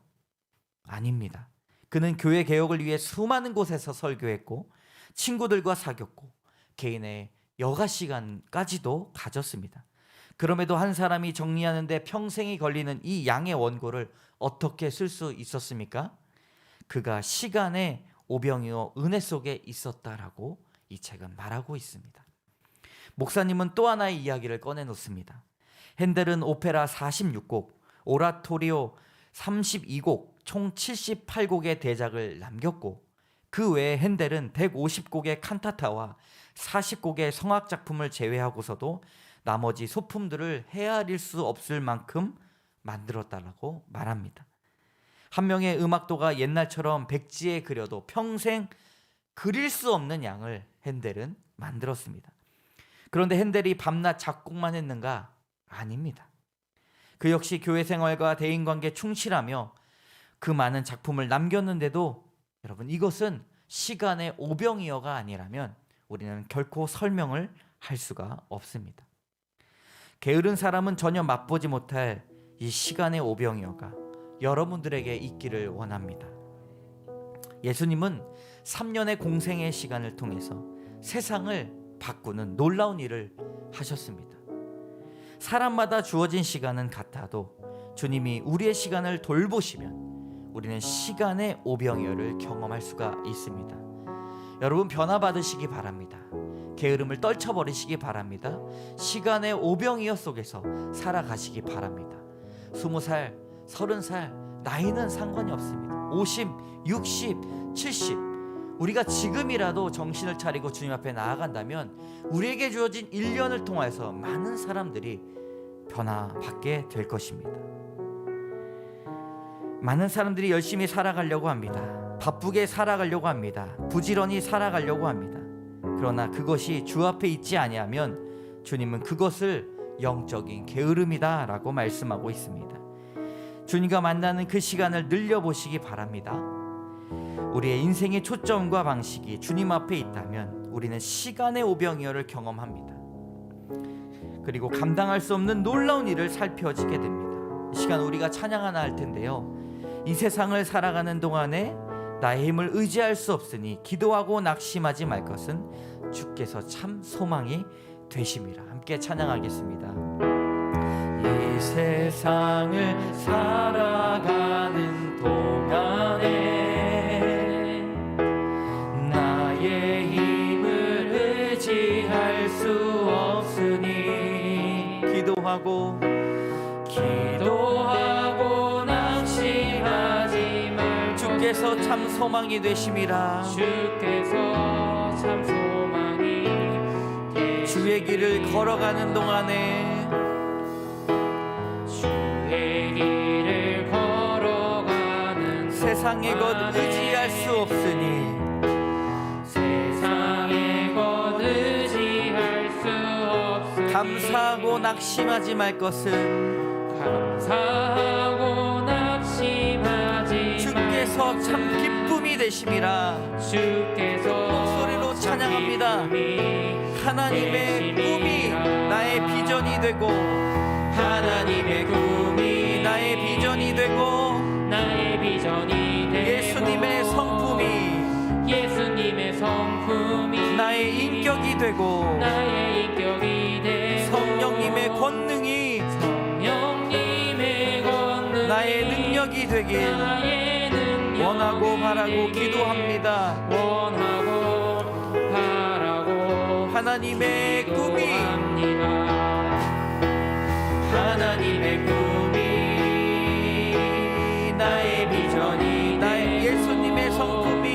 아닙니다. 그는 교회 개혁을 위해 수많은 곳에서 설교했고 친구들과 사귀었고 개인의 여가 시간까지도 가졌습니다. 그럼에도 한 사람이 정리하는데 평생이 걸리는 이 양의 원고를 어떻게 쓸 수 있었습니까? 그가 시간의 오병이어 은혜 속에 있었다라고 이 책은 말하고 있습니다. 목사님은 또 하나의 이야기를 꺼내놓습니다. 핸델은 오페라 46곡, 오라토리오 32곡, 총 78곡의 대작을 남겼고 그 외에 핸델은 150곡의 칸타타와 40곡의 성악작품을 제외하고서도 나머지 소품들을 헤아릴 수 없을 만큼 만들었다라고 말합니다. 한 명의 음악도가 옛날처럼 백지에 그려도 평생 그릴 수 없는 양을 핸델은 만들었습니다. 그런데 핸델이 밤낮 작곡만 했는가? 아닙니다. 그 역시 교회 생활과 대인관계에 충실하며 그 많은 작품을 남겼는데도 여러분 이것은 시간의 오병이어가 아니라면 우리는 결코 설명을 할 수가 없습니다. 게으른 사람은 전혀 맛보지 못할 이 시간의 오병이어가 여러분들에게 있기를 원합니다. 예수님은 3년의 공생의 시간을 통해서 세상을 바꾸는 놀라운 일을 하셨습니다. 사람마다 주어진 시간은 같아도 주님이 우리의 시간을 돌보시면 우리는 시간의 오병이어를 경험할 수가 있습니다. 여러분 변화받으시기 바랍니다. 게으름을 떨쳐버리시기 바랍니다. 시간의 오병이어 속에서 살아가시기 바랍니다. 20살, 30살 나이는 상관이 없습니다. 50, 60, 70 우리가 지금이라도 정신을 차리고 주님 앞에 나아간다면 우리에게 주어진 1년을 통해서 많은 사람들이 변화받게 될 것입니다. 많은 사람들이 열심히 살아가려고 합니다. 바쁘게 살아가려고 합니다. 부지런히 살아가려고 합니다. 그러나 그것이 주 앞에 있지 아니하면 주님은 그것을 영적인 게으름이다 라고 말씀하고 있습니다. 주님과 만나는 그 시간을 늘려보시기 바랍니다. 우리의 인생의 초점과 방식이 주님 앞에 있다면 우리는 시간의 오병이어를 경험합니다. 그리고 감당할 수 없는 놀라운 일을 살펴지게 됩니다. 이 시간 우리가 찬양 하나 할 텐데요. 이 세상을 살아가는 동안에 나의 힘을 의지할 수 없으니 기도하고 낙심하지 말 것은 주께서 참 소망이 되심이라. 함께 찬양하겠습니다. 이 세상을 살아가는 동안에 나의 힘을 의지할 수 없으니 기도하고 낙심하지 말 주께서 참 소망이 되심이라. 주께서 참 소망이 주의 길을 걸어가는 동안에 주의 세상의 것 의지할 수 없으니 세상의 것 의지할 수 없으니 감사하고 낙심하지 말 것은 감사하고 낙심하지 주께서 참 기쁨이 되심이라. 주께서 목소리로 찬양합니다. 하나님의 꿈이 나의 비전이 되고 하나님의 꿈이 나의 비전이 되고 나의 비전이 되고 예수님의 성품이 나의 인격이 되고 나의 인격이 되고 성령님의 권능이 성령님의 권능이 나의 능력이 되길 나의 능력이 원하고 바라고 되길 기도합니다. 원하고 바라고 하나님의 꿈이 기도합니다. 하나님의 꿈이 나의 비전이 나의 예수님의 성품이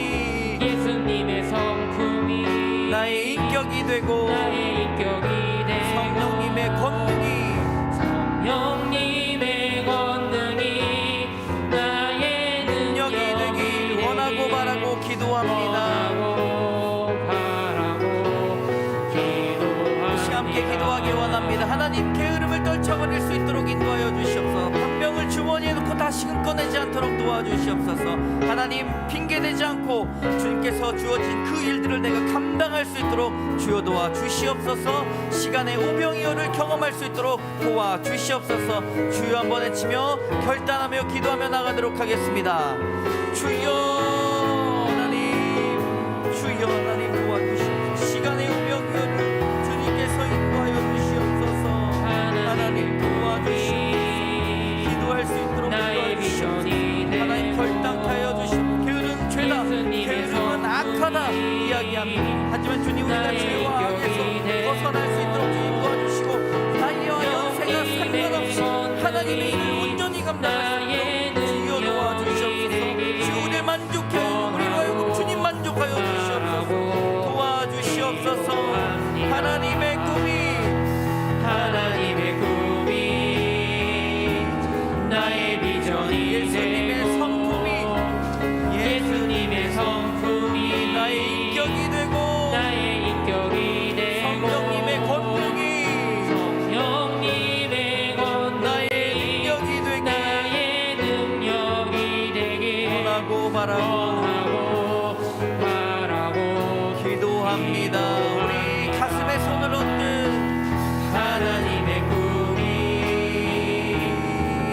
나의 인격이 되고 나의 인격이 되고 성령님의 권능이 나의 능력이 되길 원하고 바라고 기도합니다. 다시 함께 기도하기 원합니다. 하나님, 게으름을 떨쳐버릴 수 있도록 인도하여 주시옵소서. 변명을 주머니에 놓고 다시금 꺼내지 않도록 도와주시옵소서. 하나님, 핑계대지 않고 주님께서 주어진 그 일들을 내가 감당할 수 있도록 주여 도와주시옵소서. 시간의 오병이어를 경험할 수 있도록 도와주시옵소서. 주여 한번 외치며 결단하며 기도하며 나가도록 하겠습니다. 주여 하나님, 주여 하나님 도와주시옵소서. 시간의 오병이어를 주님께서 인도하여 주시옵소서. 하나님 도와주시옵소서. 기도할 수 있도록 도와주시옵소서. 하나님 결단케 하여 주시옵소서. 게으름 죄다, 게으름은 악하다 이야기합니다. 하지만 주님, 우리가 죄와 악에서 벗어날 수 있도록 주님 도와주시고 나이와 연세가 상관없이 하나님의 일을 온전히 감당할 수 있도록 주여 도와주시옵소서. 주 우리를 만족해 우리로 하여금 주님 만족하여 주시옵소서. 도와주시옵소서. 하나님의 꿈이 나의 비전이 예수님의 성품이 나의 인격이 되고 성령님의 권능이 나의 능력이 되길 원하고 바라고 기도합니다. 우리 가슴에 손을 얹는 하나님의 꿈이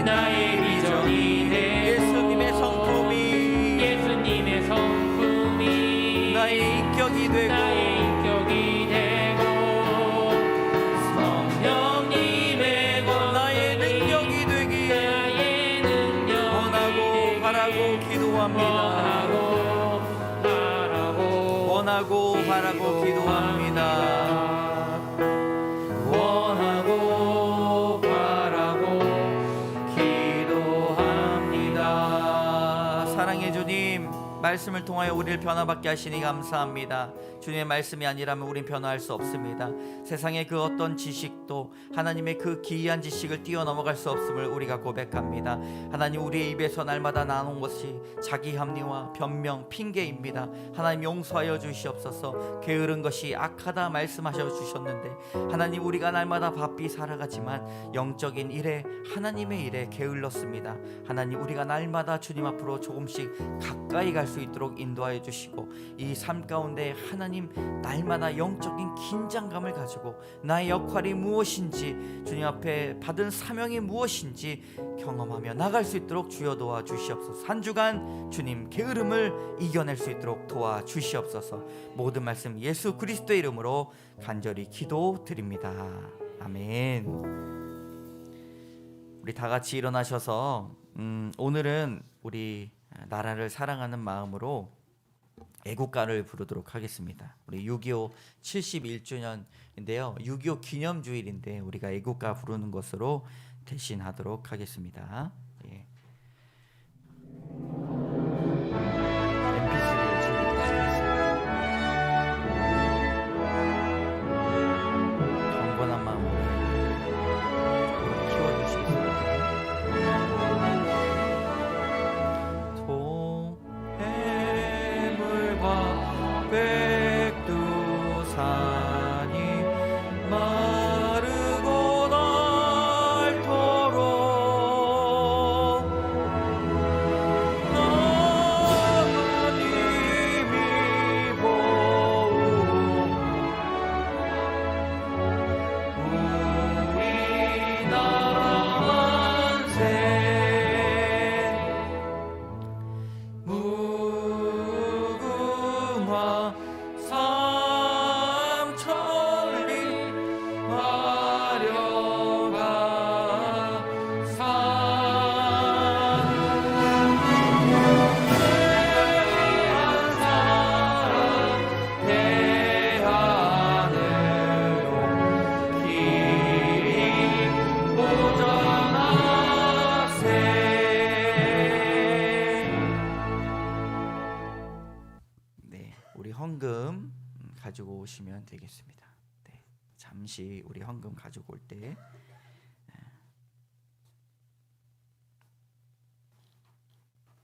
나의 비전이 예수님의 성품이 나의 인격이 되고 성령님의 나의 능력이 되길 원하고 바라고 기도합니다. 원하고 바라고 기도합니다. 원하고 바라고 기도합니다. 사랑의 주님, 말씀을 통하여 우리를 변화받게 하시니 감사합니다. 주님의 말씀이 아니라면 우린 변화할 수 없습니다. 세상의 그 어떤 지식도 하나님의 그 기이한 지식을 뛰어넘어갈 수 없음을 우리가 고백합니다. 하나님, 우리의 입에서 날마다 나오는 것이 자기 합리화, 변명, 핑계입니다. 하나님 용서하여 주시옵소서. 게으른 것이 악하다 말씀하셔 주셨는데 하나님, 우리가 날마다 바삐 살아가지만 영적인 일에 하나님의 일에 게을렀습니다. 하나님, 우리가 날마다 주님 앞으로 조금씩 가까이 갈 수 있도록 인도하여 주시고 이 삶 가운데 하나님 날마다 영적인 긴장감을 가지고 나의 역할이 무엇인지 주님 앞에 받은 사명이 무엇인지 경험하며 나갈 수 있도록 주여 도와주시옵소서. 한 주간 주님 게으름을 이겨낼 수 있도록 도와주시옵소서. 모든 말씀 예수 그리스도의 이름으로 간절히 기도드립니다. 아멘. 우리 다 같이 일어나셔서 오늘은 우리 나라를 사랑하는 마음으로 애국가를 부르도록 하겠습니다. 우리 6.25 71주년인데요 6.25 기념주일인데 우리가 애국가 부르는 것으로 대신하도록 하겠습니다. 예. MP3를 준비하시겠습니다. 경건한 마음으로 키워주시겠습니다. 우리 헌금 가지고 오시면 되겠습니다. 네, 잠시 우리 헌금 가지고 올 때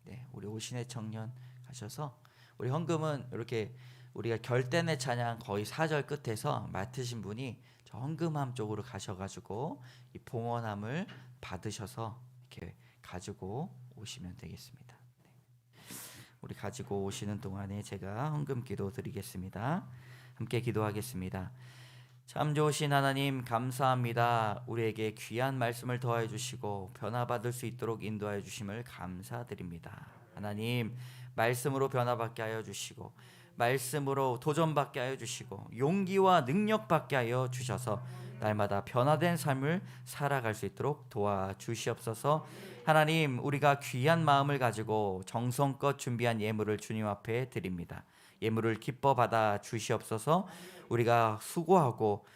네, 우리 오신의 청년 가셔서 우리 헌금은 이렇게 우리가 결단의 찬양 거의 4절 끝에서 맡으신 분이 저 헌금함 쪽으로 가셔가지고 이 봉헌함을 받으셔서 이렇게 가지고 오시면 되겠습니다. 네. 우리 가지고 오시는 동안에 제가 헌금 기도 드리겠습니다. 함께 기도하겠습니다. 참 좋으신 하나님 감사합니다. 우리에게 귀한 말씀을 더하여 주시고 변화받을 수 있도록 인도하여 주심을 감사드립니다. 하나님 말씀으로 변화받게 하여 주시고 말씀으로 도전받게 하여 주시고 용기와 능력받게 하여 주셔서 날마다 변화된 삶을 살아갈 수 있도록 도와주시옵소서. 하나님 우리가 귀한 마음을 가지고 정성껏 준비한 예물을 주님 앞에 드립니다. 예물을 기뻐 받아 주시옵소서. 우리가 수고하고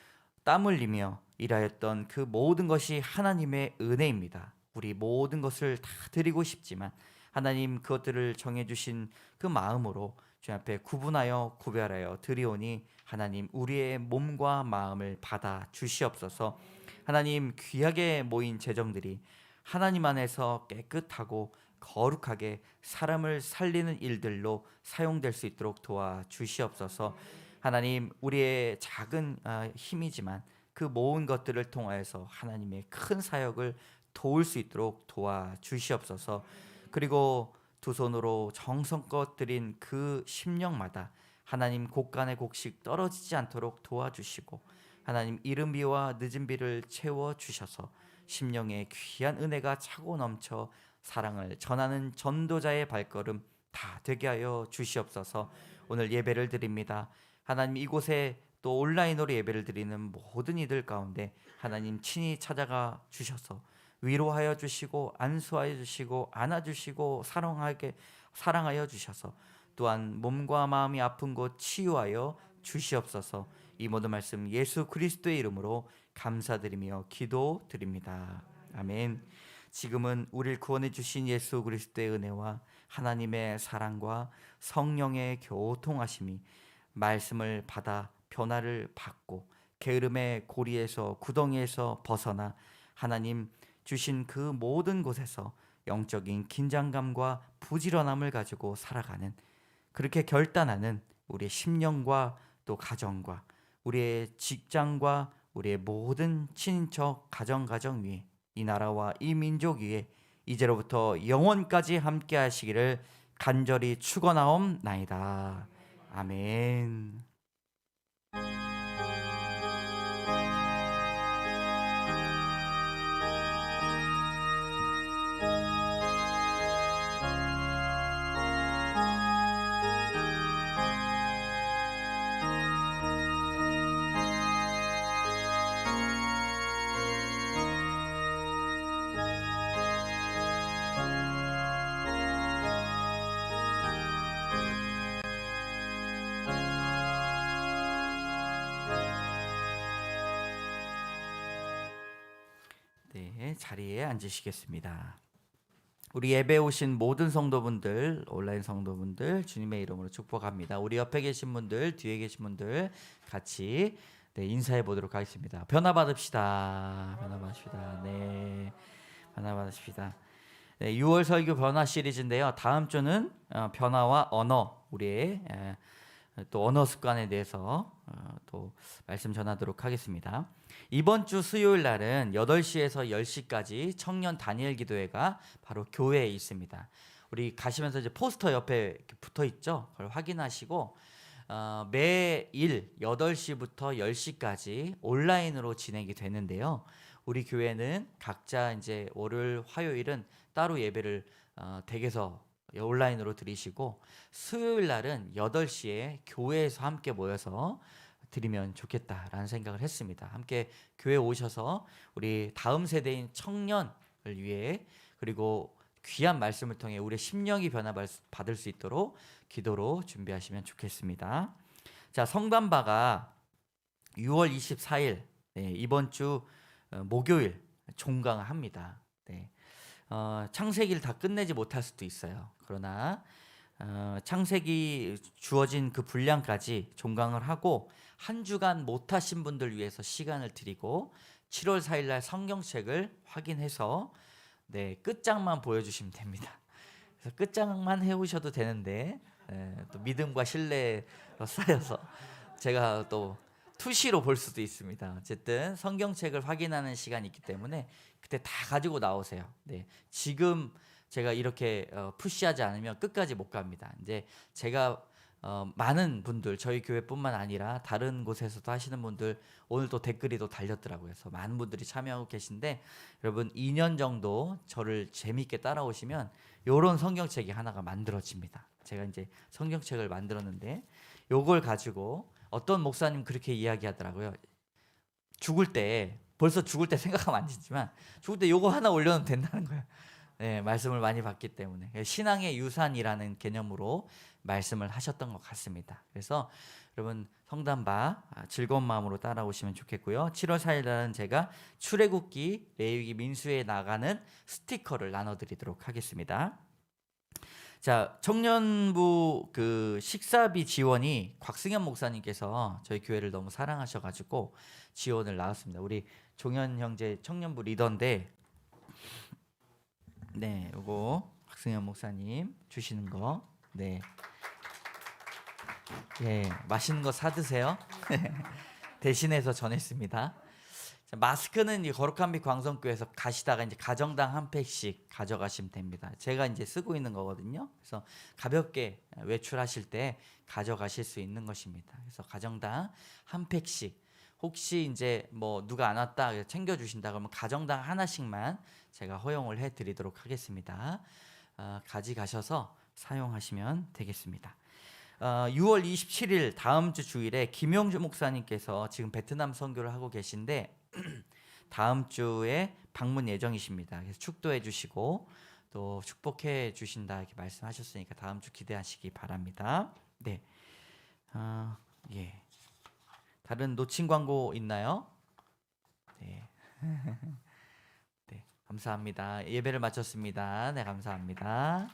땀 흘리며 일하였던 그 모든 것이 하나님의 은혜입니다. 우리 모든 것을 다 드리고 싶지만 하나님 그것들을 정해주신 그 마음으로 주님 앞에 구분하여 구별하여 드리오니 하나님 우리의 몸과 마음을 받아 주시옵소서. 하나님 귀하게 모인 재정들이 하나님 안에서 깨끗하고 거룩하게 사람을 살리는 일들로 사용될 수 있도록 도와주시옵소서. 하나님 우리의 작은 힘이지만 그 모은 것들을 통하여서 하나님의 큰 사역을 도울 수 있도록 도와주시옵소서. 그리고 두 손으로 정성껏 드린 그 심령마다 하나님 곡간의 곡식 떨어지지 않도록 도와주시고 하나님 이른 비와 늦은 비를 채워주셔서 심령에 귀한 은혜가 차고 넘쳐 사랑을 전하는 전도자의 발걸음 다 되게 하여 주시옵소서. 오늘 예배를 드립니다. 하나님 이곳에 또 온라인으로 예배를 드리는 모든 이들 가운데 하나님 친히 찾아가 주셔서 위로하여 주시고 안수하여 주시고 안아주시고 사랑하여 주셔서 또한 몸과 마음이 아픈 곳 치유하여 주시옵소서. 이 모든 말씀 예수 그리스도의 이름으로 감사드리며 기도드립니다. 아멘. 지금은 우리를 구원해 주신 예수 그리스도의 은혜와 하나님의 사랑과 성령의 교통하심이 말씀을 받아 변화를 받고 게으름의 고리에서 구덩이에서 벗어나 하나님 주신 그 모든 곳에서 영적인 긴장감과 부지런함을 가지고 살아가는 그렇게 결단하는 우리의 심령과 또 가정과 우리의 직장과 우리의 모든 친인척 가정 위에 이 나라와 이 민족 위에 이제로부터 영원까지 함께 하시기를 간절히 축원하옵나이다. 아멘. 네, 자리에 앉으시겠습니다. 우리 예배 오신 모든 성도분들, 온라인 성도분들 주님의 이름으로 축복합니다. 우리 옆에 계신 분들, 뒤에 계신 분들 같이 인사해 보도록 하겠습니다. 변화 받읍시다. 변화 받읍시다. 네, 변화 받으십시다. 네, 6월 설교 변화 시리즈인데요. 다음 주는 변화와 언어, 우리의 또 언어 습관에 대해서 또 말씀 전하도록 하겠습니다. 이번 주 수요일 날은 8시에서 10시까지 청년 다니엘 기도회가 바로 교회에 있습니다. 우리 가시면서 이제 포스터 옆에 붙어 있죠. 그걸 확인하시고 매일 8시부터 10시까지 온라인으로 진행이 되는데요. 우리 교회는 각자 이제 월요일, 화요일은 따로 예배를 댁에서 온라인으로 드리시고 수요일 날은 8시에 교회에서 함께 모여서 드리면 좋겠다라는 생각을 했습니다. 함께 교회 오셔서 우리 다음 세대인 청년을 위해 그리고 귀한 말씀을 통해 우리의 심령이 변화받을 수 있도록 기도로 준비하시면 좋겠습니다. 자, 성담바가 6월 24일 이번 주 목요일 종강을 합니다. 네. 창세기를 다 끝내지 못할 수도 있어요. 그러나 창세기 주어진 그 분량까지 종강을 하고 한 주간 못 하신 분들 위해서 시간을 드리고 7월 4일 날 성경책을 확인해서 끝장만 보여주시면 됩니다. 그래서 끝장만 해오셔도 되는데 또 믿음과 신뢰로 쌓여서 제가 또 투시로 볼 수도 있습니다. 어쨌든 성경책을 확인하는 시간이 있기 때문에 그때 다 가지고 나오세요. 지금 제가 이렇게 푸시하지 않으면 끝까지 못 갑니다. 이제 제가 많은 분들 저희 교회뿐만 아니라 다른 곳에서도 하시는 분들 오늘 또 댓글이 또 달렸더라고요. 그래서 많은 분들이 참여하고 계신데 여러분 2년 정도 저를 재미있게 따라오시면 요런 성경책이 하나가 만들어집니다. 제가 이제 성경책을 만들었는데 요걸 가지고 어떤 목사님 그렇게 이야기하더라고요. 벌써 죽을 때 생각하면 안 되지만 죽을 때 요거 하나 올려놓으면 된다는 거예요. 말씀을 많이 받기 때문에 신앙의 유산이라는 개념으로 말씀을 하셨던 것 같습니다. 그래서 여러분 성담바 즐거운 마음으로 따라오시면 좋겠고요. 7월 4일 날은 제가 출애굽기, 레위기, 민수에 나가는 스티커를 나눠드리도록 하겠습니다. 자, 청년부 그 식사비 지원이 곽승현 목사님께서 저희 교회를 너무 사랑하셔가지고 지원을 나왔습니다. 우리 종현 형제 청년부 리더인데, 요거 곽승현 목사님 주시는 거, 맛있는 거 사 드세요. 대신해서 전했습니다. 자, 마스크는 이 거룩한 빛 광성교회에서 가시다가 이제 가정당 한 팩씩 가져가시면 됩니다. 제가 이제 쓰고 있는 거거든요. 그래서 가볍게 외출하실 때 가져가실 수 있는 것입니다. 그래서 가정당 한 팩씩 혹시 이제 뭐 누가 안 왔다 챙겨 주신다 그러면 가정당 하나씩만 제가 허용을 해 드리도록 하겠습니다. 가져가셔서 사용하시면 되겠습니다. 6월 27일 다음 주 주일에 김용주 목사님께서 지금 베트남 선교를 하고 계신데 다음 주에 방문 예정이십니다. 그래서 축도해 주시고 또 축복해 주신다 이렇게 말씀하셨으니까 다음 주 기대하시기 바랍니다. 다른 놓친 광고 있나요? 감사합니다. 예배를 마쳤습니다. 감사합니다.